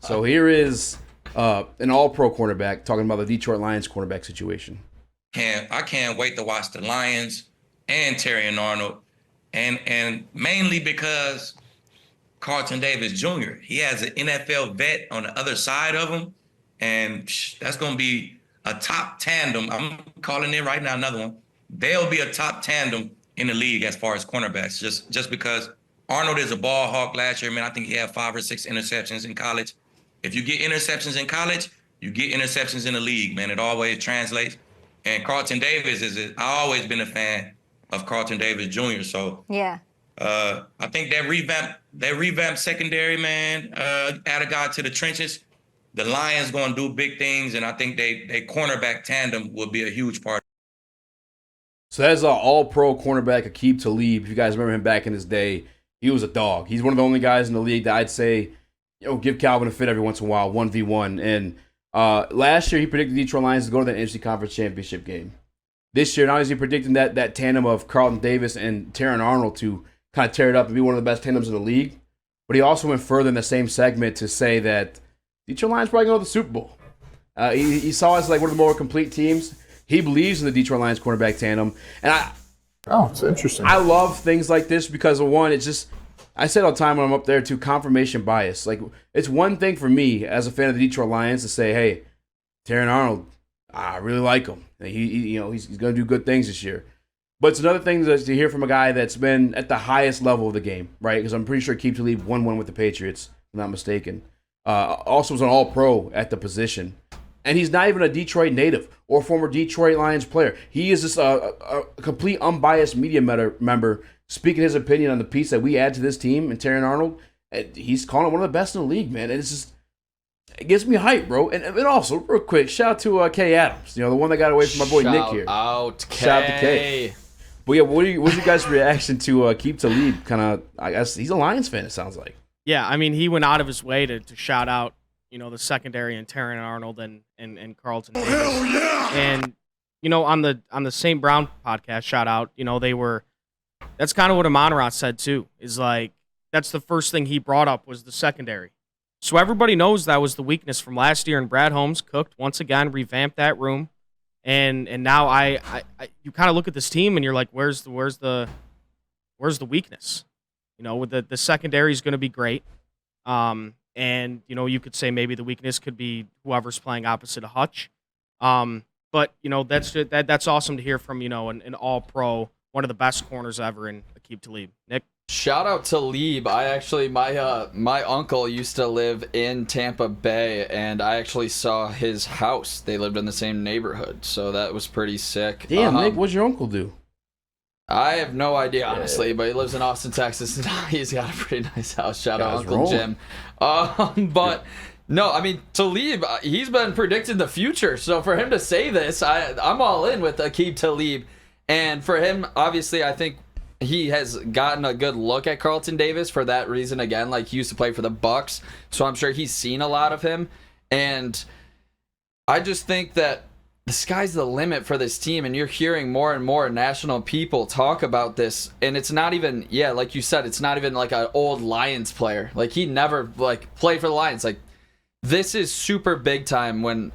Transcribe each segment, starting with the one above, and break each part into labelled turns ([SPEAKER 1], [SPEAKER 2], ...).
[SPEAKER 1] So here is an all-pro cornerback talking about the Detroit Lions cornerback situation.
[SPEAKER 2] I can't wait to watch the Lions and Terry and Arnold, and mainly because Carlton Davis Jr. He has an NFL vet on the other side of him, and that's going to be a top tandem. I'm calling it right now another one. They'll be a top tandem in the league as far as cornerbacks, just because Arnold is a ball hawk last year. Man, I think he had 5 or 6 interceptions in college. If you get interceptions in college, you get interceptions in the league, man. It always translates. And Carlton Davis I always been a fan of Carlton Davis Jr. So
[SPEAKER 3] yeah,
[SPEAKER 2] I think that revamped secondary, man, add a guy to the trenches. The Lions going to do big things, and I think they cornerback tandem will be a huge part.
[SPEAKER 1] So that's an all-pro cornerback, Aqib Talib. If you guys remember him back in his day, he was a dog. He's one of the only guys in the league that I'd say, give Calvin a fit every once in a while, 1v1. And last year, he predicted the Detroit Lions to go to the NFC Conference Championship game. This year, not only is he predicting that tandem of Carlton Davis and Terran Arnold to kind of tear it up and be one of the best tandems in the league, but he also went further in the same segment to say that Detroit Lions probably going to the Super Bowl. He saw us like one of the more complete teams. He believes in the Detroit Lions cornerback tandem. And
[SPEAKER 4] it's interesting.
[SPEAKER 1] I love things like this because, of one, it's just, I say it all the time when I'm up there, too, confirmation bias. Like, it's one thing for me as a fan of the Detroit Lions to say, hey, Terran Arnold, I really like him. He's going to do good things this year. But it's another thing to hear from a guy that's been at the highest level of the game, right? Because I'm pretty sure Aqib Talib won one with the Patriots, if I'm not mistaken. Also was an all-pro at the position. And he's not even a Detroit native or former Detroit Lions player. He is just a complete unbiased media member speaking his opinion on the piece that we add to this team and Terran Arnold. He's calling it one of the best in the league, man. And it gives me hype, bro. And also, real quick, shout out to Kay Adams, the one that got away from my boy Nick here.
[SPEAKER 5] Shout out to
[SPEAKER 1] Kay. But yeah, what's your guys' reaction to Aqib Talib? Kind of, I guess he's a Lions fan, it sounds like.
[SPEAKER 6] Yeah, I mean, he went out of his way to shout out, the secondary and Terran Arnold and Carlton Davis.
[SPEAKER 4] Hell yeah!
[SPEAKER 6] And, on the St. Brown podcast, shout out, that's kind of what Amon-Ra said too, is like, that's the first thing he brought up was the secondary. So everybody knows that was the weakness from last year, and Brad Holmes cooked once again, revamped that room. And now I you kind of look at this team and you're like, where's the weakness? With the secondary is going to be great. And you could say maybe the weakness could be whoever's playing opposite of Hutch. But that's awesome to hear from an all-pro, one of the best corners ever in Aqib Talib. Nick.
[SPEAKER 5] Shout out to Talib. I actually my uncle used to live in Tampa Bay, and I actually saw his house. They lived in the same neighborhood, so that was pretty sick.
[SPEAKER 1] Damn, Nick, what'd your uncle do?
[SPEAKER 5] I have no idea, honestly, but he lives in Austin, Texas, and he's got a pretty nice house. Shout out Uncle Jim. But no, I mean, Talib, he's been predicting the future, so for him to say this, I'm all in with Aqib Talib. And for him, obviously, I think he has gotten a good look at Carlton Davis for that reason. Again, like he used to play for the Bucks, so I'm sure he's seen a lot of him. And I just think that the sky's the limit for this team, and you're hearing more and more national people talk about this. And it's not even, like you said, it's not even like an old Lions player. Like he never played for the Lions. Like this is super big time when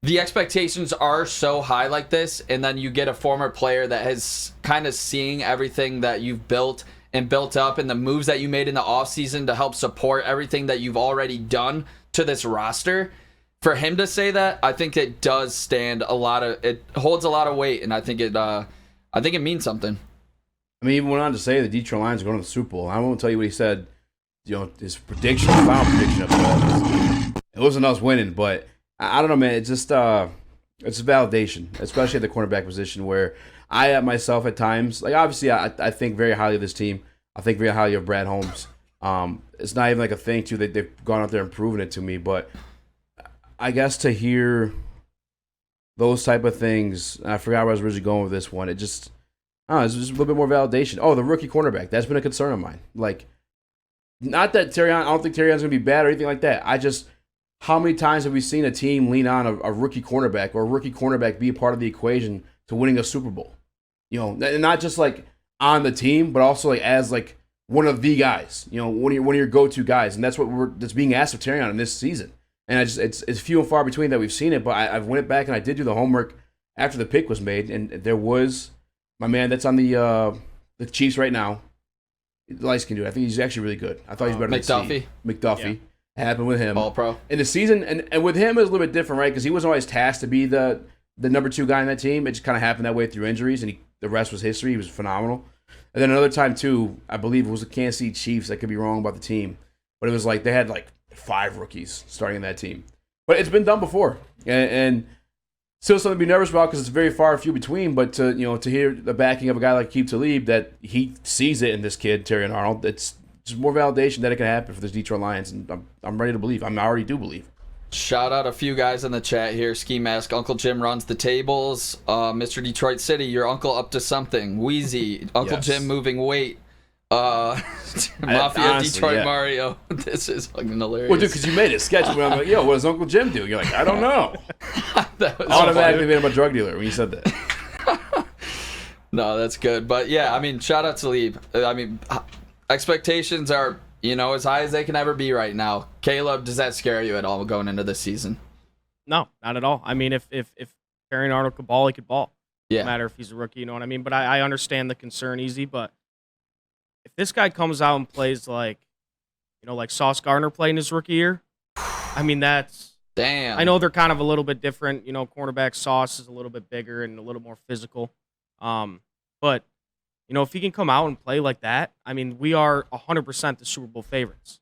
[SPEAKER 5] the expectations are so high like this, and then you get a former player that has kind of seeing everything that you've built and built up and the moves that you made in the offseason to help support everything that you've already done to this roster. For him to say that, I think it does it holds a lot of weight, and I think it means something.
[SPEAKER 1] I mean, he even went on to say the Detroit Lions are going to the Super Bowl. I won't tell you what he said, his prediction, final prediction of it wasn't us winning, but I don't know, man. It's just it's a validation, especially at the cornerback position, where I myself at times, like obviously I think very highly of this team. I think very highly of Brad Holmes. It's not even like a thing too that they've gone out there and proven it to me, but I guess to hear those type of things, and I forgot where I was originally going with this one. It's just a little bit more validation. Oh, the rookie cornerback, that's been a concern of mine. Like, not that I don't think Terrion's gonna be bad or anything like that. How many times have we seen a team lean on a rookie cornerback or a rookie cornerback be a part of the equation to winning a Super Bowl? And not just like on the team, but also like as like one of the guys, one of your go-to guys, and that's that's being asked of Terrion in this season. And it's few and far between that we've seen it, but I've went back and I did do the homework after the pick was made, and there was my man that's on the Chiefs right now. Lice can do it. I think he's actually really good. I thought he's better than McDuffie. Yeah. It happened with him.
[SPEAKER 5] All pro.
[SPEAKER 1] In the season, and with him it was a little bit different, right? Because he wasn't always tasked to be the number 2 guy on that team. It just kind of happened that way through injuries, and the rest was history. He was phenomenal. And then another time, too, I believe it was the Kansas City Chiefs. I could be wrong about the team. But it was like they had like 5 rookies starting in that team. But it's been done before. And still something to be nervous about because it's very far and few between. But to hear the backing of a guy like Aqib Talib, that he sees it in this kid, Terrion Arnold, it's just more validation that it can happen for this Detroit Lions. And I'm ready to believe. I already do believe.
[SPEAKER 5] Shout out a few guys in the chat here. Ski Mask, Uncle Jim runs the tables. Mr. Detroit City, your uncle up to something. Wheezy, Uncle Jim moving weight. Mafia honestly, Detroit Mario. This is fucking hilarious.
[SPEAKER 1] Well, dude, because you made it sketchy when I'm like, yo, what does Uncle Jim do? You're like, I don't know.
[SPEAKER 5] That was
[SPEAKER 1] automatically made him a drug dealer when you said that.
[SPEAKER 5] No, that's good. But yeah, I mean, shout out to Talib. I mean, expectations are, as high as they can ever be right now. Caleb, does that scare you at all going into this season?
[SPEAKER 6] No, not at all. I mean, if Terrion Arnold could ball, he could ball.
[SPEAKER 5] Yeah.
[SPEAKER 6] No matter if he's a rookie, you know what I mean? But I understand the concern easy, but if this guy comes out and plays like Sauce Gardner played in his rookie year, I mean, that's...
[SPEAKER 5] Damn.
[SPEAKER 6] I know they're kind of a little bit different. Cornerback Sauce is a little bit bigger and a little more physical. But, if he can come out and play like that, I mean, we are 100% the Super Bowl favorites.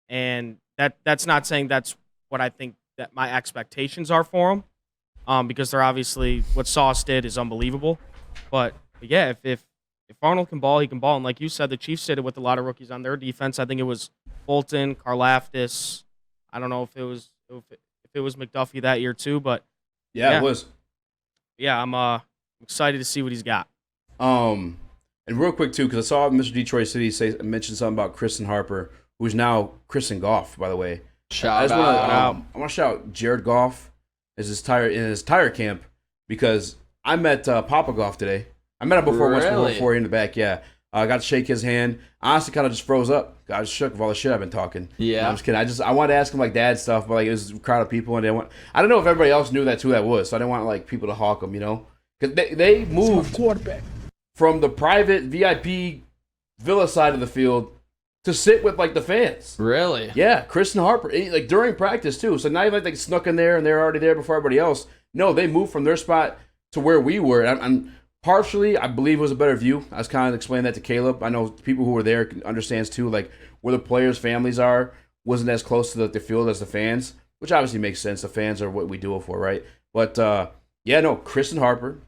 [SPEAKER 6] And that's not saying that's what I think that my expectations are for him, because they're obviously, what Sauce did is unbelievable. But yeah, if Arnold can ball, he can ball. And like you said, the Chiefs did it with a lot of rookies on their defense. I think it was Bolton, Karlaftis. I don't know if it was McDuffie that year too, but
[SPEAKER 1] yeah, it was.
[SPEAKER 6] Yeah, I'm excited to see what he's got.
[SPEAKER 1] And real quick too, because I saw Mr. Detroit City mention something about Kristen Harper, who's now Kristen Goff, by the way.
[SPEAKER 5] Shout out.
[SPEAKER 1] I want to shout Jared Goff in his tire camp, because I met Papa Goff today. I met him before once before in the back. Yeah, I got to shake his hand. Honestly, kind of just froze up. I was shook with all the shit I've been talking.
[SPEAKER 5] Yeah,
[SPEAKER 1] no, I'm just kidding. I wanted to ask him like dad stuff, but like it was a crowd of people, and I don't know if everybody else knew who that was, so I didn't want like people to hawk him, because they moved quarterback from the private VIP villa side of the field to sit with like the fans.
[SPEAKER 5] Really?
[SPEAKER 1] Yeah, Kristen Harper, like during practice too. So not even like they snuck in there and they're already there before everybody else. No, they moved from their spot to where we were. I'm partially, I believe it was a better view. I was kind of explaining that to Caleb. I know people who were there understands too, like where the players' families are wasn't as close to the field as the fans, which obviously makes sense. The fans are what we do it for, right? But Kristen Harper,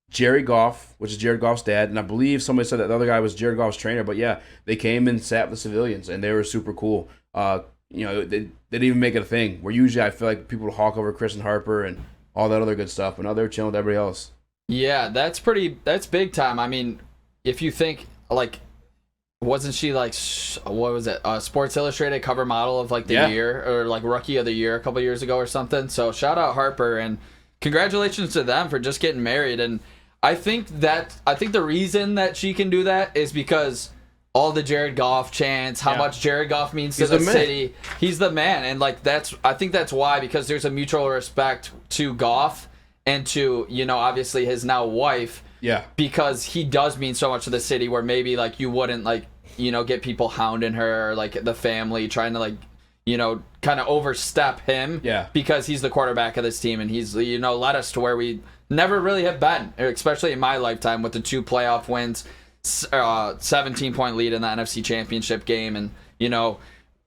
[SPEAKER 1] Jerry Goff, which is Jared Goff's dad, and I believe somebody said that the other guy was Jared Goff's trainer. But yeah, they came and sat with the civilians, and they were super cool. They didn't even make it a thing. Where usually I feel like people would hawk over Kristen Harper and all that other good stuff, but now they're chilling with everybody else.
[SPEAKER 5] Yeah, that's big time. I mean, if you think like, wasn't she like, what was it? Sports Illustrated cover model of like the year, or like rookie of the year a couple years ago or something. So shout out Harper, and congratulations to them for just getting married. And I think the reason that she can do that is because all the Jared Goff chants, how much Jared Goff means to the city. He's the man, and like I think that's why, because there's a mutual respect to Goff and to, obviously his now wife.
[SPEAKER 1] Yeah.
[SPEAKER 5] Because he does mean so much to the city, where maybe like you wouldn't like, get people hounding her, or like the family trying to like, kind of overstep him.
[SPEAKER 1] Yeah.
[SPEAKER 5] Because he's the quarterback of this team, and he's, led us to where we never really have been, especially in my lifetime, with the 2 playoff wins, 17-point lead in the NFC Championship game, and,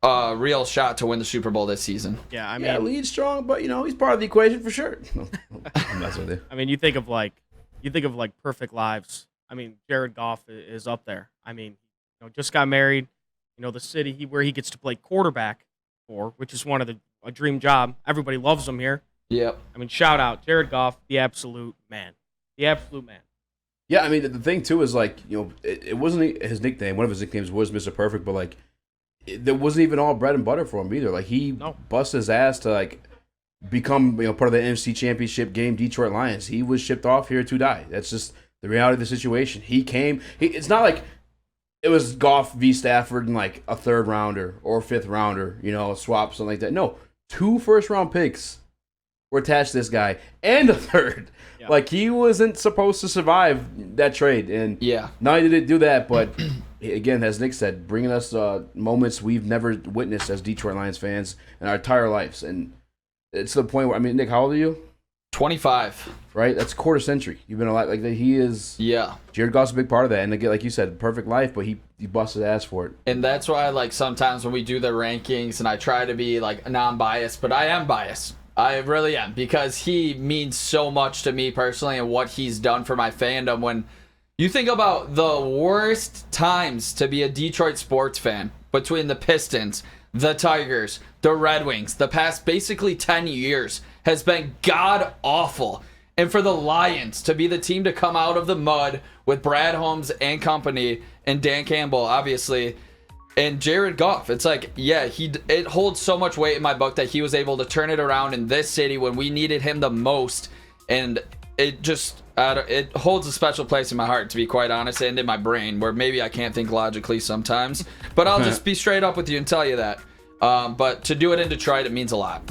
[SPEAKER 5] a real shot to win the Super Bowl this season.
[SPEAKER 6] Yeah, I mean,
[SPEAKER 1] lead strong, but he's part of the equation for sure. I'm messing with you.
[SPEAKER 6] I mean, you think of like perfect lives. I mean, Jared Goff is up there. I mean, just got married. The city where he gets to play quarterback for, which is one of a dream job. Everybody loves him here.
[SPEAKER 5] Yep.
[SPEAKER 6] I mean, shout out Jared Goff, the absolute man. The absolute man.
[SPEAKER 1] Yeah, I mean, the thing too is like, it wasn't his nickname. One of his nicknames was Mr. Perfect, but like, there wasn't even all bread and butter for him either. Like, he busted his ass to like become part of the NFC Championship game, Detroit Lions. He was shipped off here to die. That's just the reality of the situation. He came. It's not like it was Goff v. Stafford in like a 3rd rounder or 5th rounder, a swap, something like that. No, 2 first-round picks were attached to this guy and a 3rd. Yeah. Like, he wasn't supposed to survive that trade. And not only did it do that, but again, as Nick said, bringing us moments we've never witnessed as Detroit Lions fans in our entire lives. And it's the point where, Nick, how old are you?
[SPEAKER 5] 25.
[SPEAKER 1] Right? That's a quarter century. You've been alive. Like, he is. Yeah. Jared Goff's a big part of that. And again, like you said, perfect life, but he busted ass for it.
[SPEAKER 5] And that's why, like, sometimes when we do the rankings, and I try to be, like, non-biased, but I am biased. I really am, because he means so much to me personally and what he's done for my fandom. When you think about the worst times to be a Detroit sports fan, between the Pistons, the Tigers, the Red Wings, the past basically 10 years has been god-awful. And for the Lions to be the team to come out of the mud with Brad Holmes and company, and Dan Campbell, obviously, and Jared Goff, it's like, it holds so much weight in my book that he was able to turn it around in this city when we needed him the most. And it just, it holds a special place in my heart, to be quite honest, and in my brain, where maybe I can't think logically sometimes. But I'll just be straight up with you and tell you that. But to do it in Detroit, it means a lot.